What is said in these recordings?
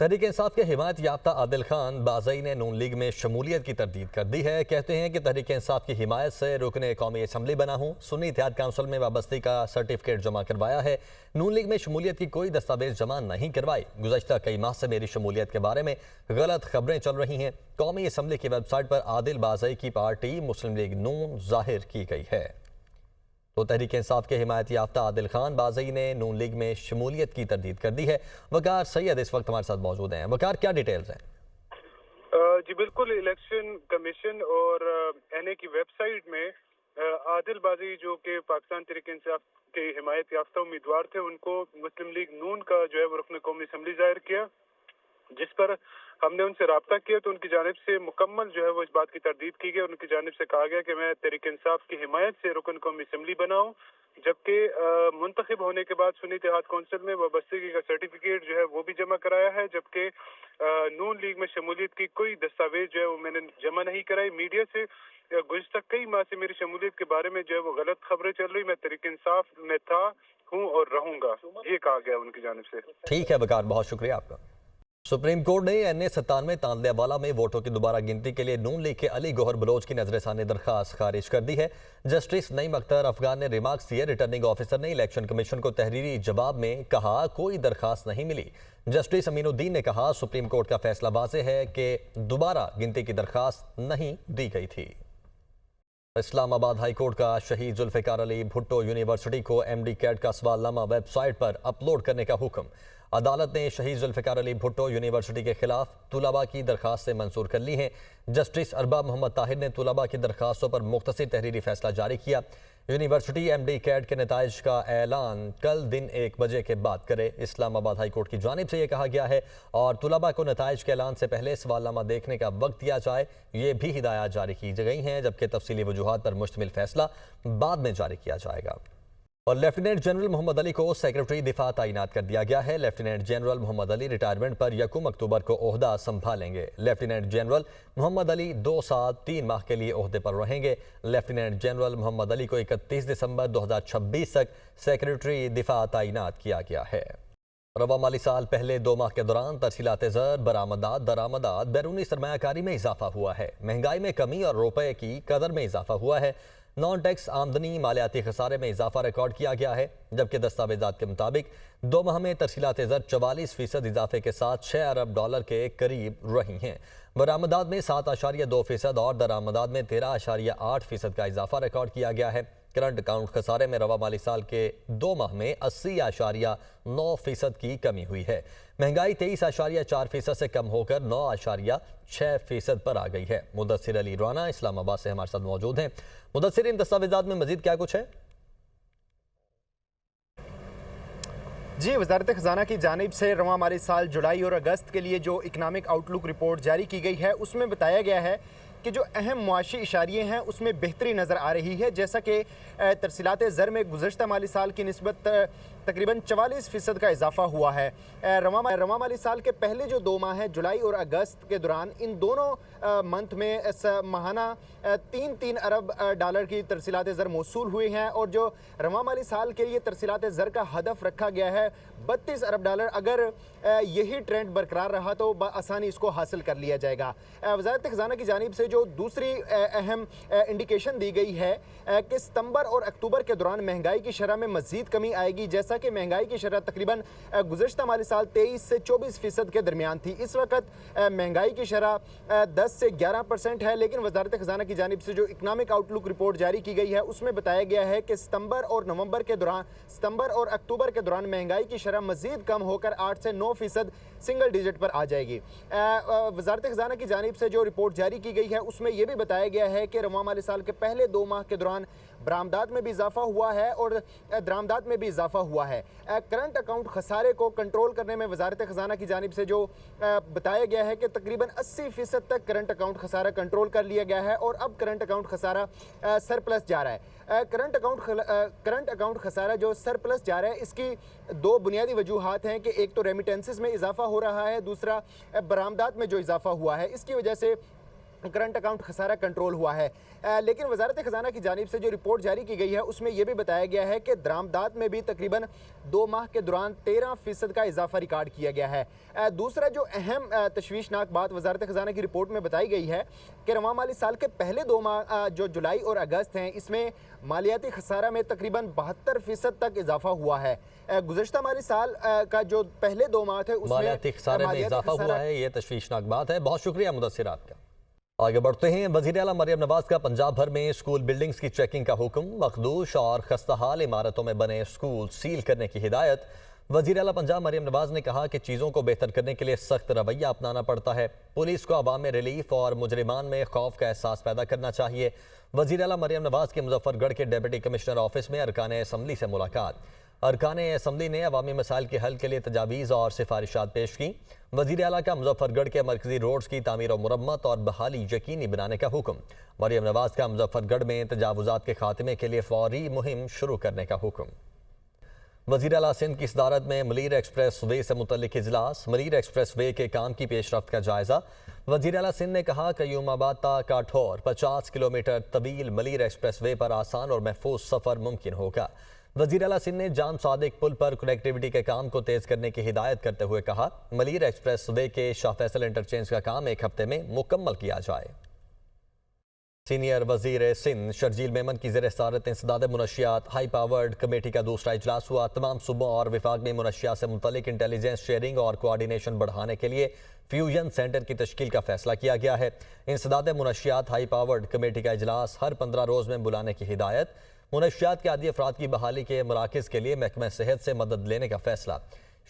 तहरीक इंसाफ के हिमायत याफ्ता आदिल खान बाज़ई ने नून लीग में शमूलियत की तरदीद कर दी है। कहते हैं कि तहरीक इंसाफ की हिमायत से रुकने कौमी असम्बली बना हूँ, सुन्नी इत्तेहाद काउंसिल में वाबस्ती का सर्टिफिकेट जमा करवाया है। नून लीग में शमूलियत की कोई दस्तावेज जमा नहीं करवाई। गुज़श्ता कई माह से मेरी शमूलियत के बारे में गलत खबरें चल रही हैं। कौमी असम्बली की वेबसाइट पर आदिल बाज़ई की पार्टी मुस्लिम लीग नून जाहिर की गई है। तो तहरीक इंसाफ के हिमायत याफ्ता आदिल खान बाज़ई ने नून लीग में शमूलियत की तरदीद कर दी है। वकार सैयद इस वक्त हमारे साथ मौजूद हैं। वकार, क्या डिटेल्स हैं? जी बिल्कुल, इलेक्शन कमीशन और एनए की वेबसाइट में आदिल बाज़ई जो कि पाकिस्तान तहरीक इंसाफ के हिमायत याफ्ता उम्मीदवार थे, उनको मुस्लिम लीग नून का जो है वो रुकन कौमी असम्बली जाहिर किया, जिस पर हमने उनसे रब्ता किया तो उनकी जानिब से मुकम्मल जो है वो इस बात की तरदीद की गई। उनकी जानिब से कहा गया कि मैं तहरीक इंसाफ की हिमायत से रुकन कौमी असम्बली बना हूँ, जबकि मुंतखब होने के बाद सुन्नी इत्तेहाद काउंसिल में वाबस्तगी का सर्टिफिकेट जो है वो भी जमा कराया है, जबकि नून लीग में शमूलियत की कोई दस्तावेज जो है वो मैंने जमा नहीं कराई। मीडिया से गुज़श्ता कई माह से मेरी शमूलियत के बारे में जो है वो गलत खबरें चल रही। मैं तहरीक इंसाफ में था, हूँ और रहूंगा, ये कहा गया उनकी जानिब से। ठीक है वकार, बहुत शुक्रिया आपका। सुप्रीम कोर्ट ने एन ए 97 तांदलेवाला में वोटों की दोबारा गिनती के लिए नून लीग के अली गौहर बलोच की नजरसानी दरखास्त खारिज कर दी है। जस्टिस नईम अख्तर अफगान ने रिमार्क्स दिए। रिटर्निंग ऑफिसर ने इलेक्शन कमीशन को तहरीरी जवाब में कहा कोई दरखास्त नहीं मिली। जस्टिस अमीनुद्दीन ने कहा सुप्रीम कोर्ट का फैसला वाज़ेह है कि दोबारा गिनती की दरखास्त नहीं दी गई थी। इस्लामाबाद हाई कोर्ट का शहीद जुल्फ़िकार अली भुट्टो यूनिवर्सिटी को एमडी कैट का सवालनामा वेबसाइट पर अपलोड करने का हुक्म। अदालत ने शहीद जुल्फ़िकार अली भुट्टो यूनिवर्सिटी के खिलाफ तुलबा की दरखास्तें मंजूर कर ली हैं। जस्टिस अरबाब मोहम्मद ताहिर ने तुलबा की दरखास्तों पर मुख्तसर तहरीरी फैसला जारी किया। यूनिवर्सिटी एमडी कैट के नताइज का ऐलान कल दिन 1 बजे के बाद करे, इस्लामाबाद हाई कोर्ट की जानिब से यह कहा गया है, और तुलबा को नताइज के ऐलान से पहले सवालनामा देखने का वक्त दिया जाए, ये भी हिदायत जारी की गई हैं, जबकि तफसीली वजूहात पर मुश्तमिल फैसला बाद में जारी किया जाएगा। और लेफ्टिनेंट जनरल मोहम्मद अली को सेक्रेटरी दिफा तैनात कर दिया गया है। Lieutenant general Mohammad Ali retirement पर 1 अक्टूबर को ओहदा संभालेंगे। लेफ्टिनेंट जनरल मोहम्मद अली 2 साल 3 माह के लिए ओहदे पर रहेंगे। लेफ्टिनेंट जनरल मोहम्मद अली को 31 दिसंबर 2026 तक सेक्रेटरी दिफा तैनात किया गया है। रवा माली साल पहले 2 माह के दौरान तरसीलात ज़र, बरामदात, दरामदात, बैरूनी सरमायाकारी में इजाफा हुआ है। महंगाई में कमी और रुपये की कदर में इजाफा हुआ है। नॉन टैक्स आमदनी मालियाती खसारे में इजाफा रिकॉर्ड किया गया है, जबकि दस्तावेजात के मुताबिक 2 माह में तरसीलात ज़र 44% इजाफे के साथ $6 अरब के करीब रही हैं। बरामदात में 7.2% और दरामदात में 13.8% का इजाफा रिकॉर्ड किया गया है। करंट अकाउंट खसारे में रवा माली साल के 2 माह में 80.9% की कमी हुई है। महंगाई 23.4% से कम होकर 9.6% पर आ गई है। मुदस्सिर अली राना इस्लामाबाद से हमारे साथ मौजूद हैं। मुदस्सिर, इन दस्तावेजात में मजीद क्या कुछ है? जी, वजारत खजाना की जानिब से रवा माली साल जुलाई और अगस्त के लिए जो इकनॉमिक आउटलुक रिपोर्ट जारी की गई है, उसमें बताया गया है कि जो अहम मुआशी इशारिये हैं उसमें बेहतरी नज़र आ रही है। जैसा कि तरसीलात ज़र में गुज़श्ता माली साल की निस्बत तकरीबन 44% का इजाफा हुआ है। रवा माली साल के पहले जो 2 माह हैं, जुलाई और अगस्त के दौरान, इन दोनों मंथ में माहाना 3-3 अरब डॉलर की तरसीलात ज़र मौसूल हुई हैं, और जो रवा माली साल के लिए तरसीलात ज़र का हदफ रखा गया है 32 अरब डॉलर, अगर यही ट्रेंड बरकरार रहा तो आसानी इसको हासिल कर लिया जाएगा। वज़ारत ख़ज़ाना की जानिब से जो दूसरी अहम इंडिकेशन दी गई है कि सितंबर और अक्टूबर के दौरान महंगाई की शरह में मज़ीद कमी आएगी। जैसा कि महंगाई की शरह तकरीबन गुज़श्ता माली साल 23 से 24% के दरमियान थी, इस वक्त महंगाई की शरह 10 से 11% है। लेकिन वज़ारत ख़ज़ाना की जानिब से जो इकनॉमिक आउटलुक रिपोर्ट जारी की गई है उसमें बताया गया है कि सितंबर और अक्टूबर के दौरान महंगाई की शरह मज़ीद कम होकर 8 से 9% सिंगल डिजिट पर आ जाएगी। वज़ारत ख़ज़ाना की जानिब से जो रिपोर्ट जारी की गई है उसमें यह भी बताया गया है कि रवा माली साल के पहले 2 माह के दौरान बरामदात में भी इजाफा हुआ है और दरामदात में भी इजाफा हुआ है। करंट अकाउंट खसारे को कंट्रोल करने में वज़ारत ख़ज़ाना की जानिब से जो बताया गया है कि तकरीबन 80% तक करंट अकाउंट खसारा कंट्रोल कर लिया गया है और अब करंट अकाउंट खसारा सरप्लस जा रहा है। करंट अकाउंट खसारा जो सरप्लस जा रहा है, इसकी 2 बुनियादी वजूहात हैं कि एक तो रेमिटेंसेस में इजाफा हो रहा है, दूसरा बरामदात में जो इजाफा हुआ है, इसकी वजह से करंट अकाउंट खसारा कंट्रोल हुआ है। लेकिन वजारत खजाना की जानिब से जो रिपोर्ट जारी की गई है उसमें यह भी बताया गया है कि दरामदात में भी तकरीबन 2 माह के दौरान 13% का इजाफा रिकॉर्ड किया गया है। दूसरा जो अहम तशवीशनाक बात वजारत खजाना की रिपोर्ट में बताई गई है कि रवा माली साल के पहले 2 माह जो जुलाई और अगस्त हैं, इसमें मालियाती खसारा में तकरीबन 72% तक इजाफा हुआ है। गुज़श्ता माली साल का जो पहले 2 माह थे उसमें मालियाती खसारे में इजाफा हुआ है, ये तशवीशनाक बात है। बहुत शुक्रिया मुदस्सिर आपका। आगे बढ़ते हैं। वज़ीर आला मरियम नवाज का पंजाब भर में स्कूल बिल्डिंग्स की चेकिंग का हुक्म, मखदूश और खस्ताहाल इमारतों में बने स्कूल सील करने की हिदायत। वज़ीर आला पंजाब मरियम नवाज ने कहा कि चीज़ों को बेहतर करने के लिए सख्त रवैया अपनाना पड़ता है। पुलिस को अवाम में रिलीफ और मुजरिमान में खौफ का एहसास पैदा करना चाहिए। वज़ीर आला मरियम नवाज की मुजफ्फरगढ़ के डिप्टी कमिश्नर ऑफिस में अरकान असम्बली से मुलाकात। अरकान असम्बली ने अवामी मसाइल के हल के लिए तजावीज़ और सिफारिशात पेश की। वज़ीर आला का मुजफ्फरगढ़ के मरकजी रोड्स की तामीर और मुरम्मत और बहाली यकीनी बनाने का हुक्म। मरियम नवाज का मुजफ्फरगढ़ में तजावुज़ात के खात्मे के लिए फौरी मुहिम शुरू करने का हुक्म। वज़ीर आला सिंध की सदारत में मलीर एक्सप्रेस वे से मुतल्लिक इजलास, मलीर एक्सप्रेस वे के काम की पेशरफ्त का जायजा। वज़ीर आला सिंध ने कहा कयूमाबाद ता काठौर 50 किलोमीटर तवील मलीर एक्सप्रेस वे पर आसान और महफूज सफ़र मुमकिन होगा। वज़ीर आला सिंध ने जाम सादिक पुल पर कनेक्टिविटी के काम को तेज़ करने की हिदायत करते हुए कहा मलीर एक्सप्रेस वे के शाह फैसल इंटरचेंज का काम 1 हफ्ते में मुकम्मल किया जाए। सीनियर वज़ीर सिंध शर्जील मेमन की ज़ेर सदारत इंसदाद मुनशियात हाई पावर्ड कमेटी का दूसरा इजलास हुआ। तमाम सूबों और विफाक में मुनशियात से मुतल्लिक इंटेलिजेंस शेयरिंग और कोऑर्डिनेशन बढ़ाने के लिए फ्यूजन सेंटर की तश्कील का फैसला किया गया है। इंसदाद मुनशियात हाई पावर्ड कमेटी का इजलास हर 15 रोज़ में बुलाने की हिदायत। मुनशियात के आदी अफराद की बहाली के मराकज़ के लिए महकमा सेहत से मदद लेने का फैसला।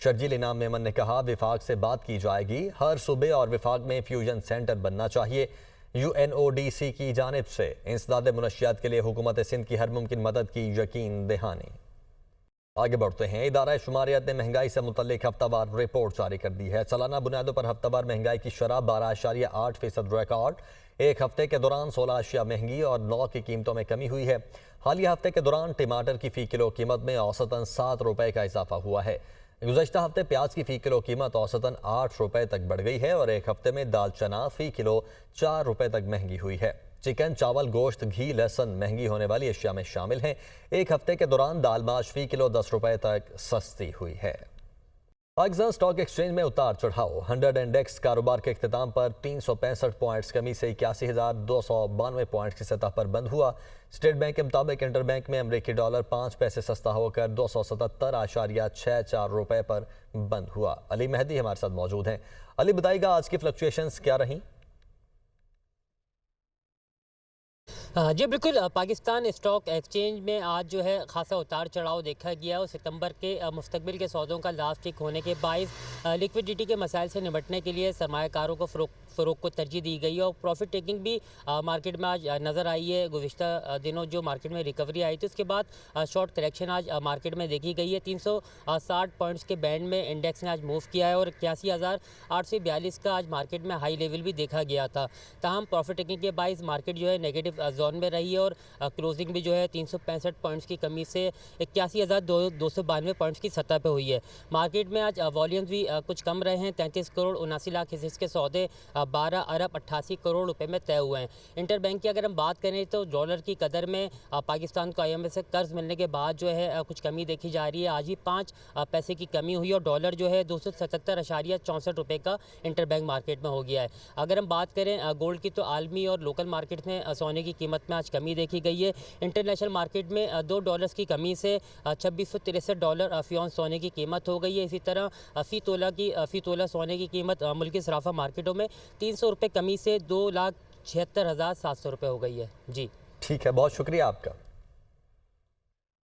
शर्जील इनाम मेमन ने कहा विफाक से बात की जाएगी, हर सूबे और विफाक में फ्यूजन सेंटर बनना चाहिए। UNODC की जानिब से इंसदाद मुनशियात के लिए हुकूमत सिंध की हर मुमकिन मदद की यकीन दहानी। आगे बढ़ते हैं। इदारा शुमारियत ने महंगाई से मुतल्लिक हफ्तावार रिपोर्ट जारी कर दी है। सालाना बुनियादों पर हफ्तावार महंगाई की शरह 12.8% रिकॉर्ड। एक हफ्ते के दौरान 16 अशिया महंगी और 9 की कीमतों में कमी हुई है। हालिया हफ्ते के दौरान टमाटर की फ़ी किलो कीमत में औसतन 7 रुपये का इजाफा हुआ है। गुज़श्ता हफ्ते प्याज की फ़ी किलो कीमत औसतन 8 रुपये तक बढ़ गई है और एक हफ्ते में दाल चना फ़ी किलो 4 रुपये तक महंगी हुई है। चिकन, चावल, गोश्त, घी, लहसुन महंगी होने वाली अशिया में शामिल हैं। एक हफ्ते के दौरान दाल माश फ़ी किलो 10 रुपये तक सस्ती हुई है। पाकिस्तान स्टॉक एक्सचेंज में उतार चढ़ाव। 100 इंडेक्स कारोबार के इख्तिताम पर 365 पॉइंट्स कमी से 81,292 पॉइंट्स की सतह पर बंद हुआ। स्टेट बैंक के मुताबिक इंटरबैंक में अमरीकी डॉलर 5 पैसे सस्ता होकर 277.64 रुपये पर बंद हुआ। अली मेहदी हमारे साथ मौजूद हैं। अली, बताइएगा आज की फ्लक्चुएशंस क्या रहीं? जी बिल्कुल, पाकिस्तान स्टॉक एक्सचेंज में आज जो है खासा उतार चढ़ाव देखा गया और सितंबर के मुस्तकबिल के सौदों का लास्ट वीक होने के बायस लिक्विडिटी के मसाइल से निपटने के लिए सरमायाकारों को फ़रोग को तरजीह दी गई है और प्रॉफिट टेकिंग भी मार्केट में आज नज़र आई है। गुज़िश्ता दिनों जो मार्केट में रिकवरी आई थी उसके बाद शॉर्ट करेक्शन आज मार्केट में देखी गई है। 360 पॉइंट्स के बैंड में इंडेक्स ने आज मूव किया है और 81,842 का आज मार्केट में हाई लेवल भी देखा गया था। ताहम प्रॉफिट टेकिंग के बायस मार्केट जो है नेगेटिव जोन में रही है और क्लोजिंग भी जो है 365 पॉइंट्स की कमी से 81,292 पॉइंट्स की सतह पे हुई है। मार्केट में आज वॉल्यूम्स भी कुछ कम रहे हैं। 33 करोड़ 79 लाख हिस्से के सौदे 12 अरब 88 करोड़ रुपए में तय हुए हैं। इंटरबैंक की अगर हम बात करें तो डॉलर की कदर में पाकिस्तान को IMF से कर्ज मिलने के बाद जो है कुछ कमी देखी जा रही है। आज ही 5 पैसे की कमी हुई और डॉलर जो है 277.64 रुपये का इंटरबैंक मार्केट में हो गया है। अगर हम बात करें गोल्ड की तो आलमी और लोकल मार्केट में सोने की कीमत में आज कमी देखी गई है। इंटरनेशनल मार्केट में $2 की कमी से $2663 फी औंस सोने की कीमत हो गई है। इसी तरह फ़ी तोला सोने की कीमत मुल्की सराफा मार्केटों में 300 रुपये कमी से 2,76,700 रुपये हो गई है। जी ठीक है, बहुत शुक्रिया आपका।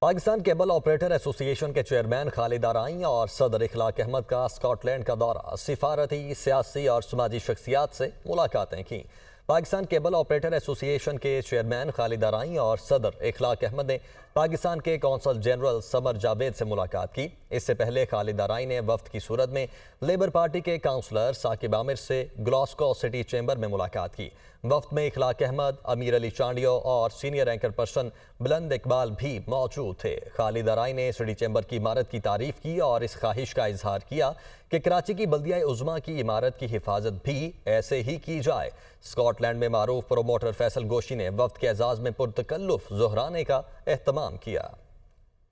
पाकिस्तान केबल ऑपरेटर एसोसिएशन के चेयरमैन खालिद आराई और सदर इखलाक अहमद का स्कॉटलैंड का दौरा, सिफारती, सियासी और समाजी शख्सियात से मुलाकातें की। पाकिस्तान केबल ऑपरेटर एसोसिएशन के चेयरमैन खालिद आराई और सदर इखलाक अहमद ने पाकिस्तान के कौंसल जनरल समर जावेद से मुलाकात की। इससे पहले खालिद आराई ने वफ्द की सूरत में लेबर पार्टी के काउंसलर साकिब आमिर से ग्लासगो सिटी चैम्बर में मुलाकात की। वफ्द में इखलाक अहमद, अमीर अली चांडियो और सीनियर एंकर पर्सन बुलंद इकबाल भी मौजूद थे। खालिद आराई ने सिटी चैम्बर की इमारत की तारीफ की और इस ख्वाहिश का इजहार किया कि कराची की बल्दिया उज़्मा की इमारत की हिफाजत भी ऐसे ही की जाए। स्कॉटलैंड में मारूफ प्रोमोटर फैसल गोशी ने वफ्द के एजाज़ में पुरतकल्लुफ़ ज़ुहराने का एहतमाम किया।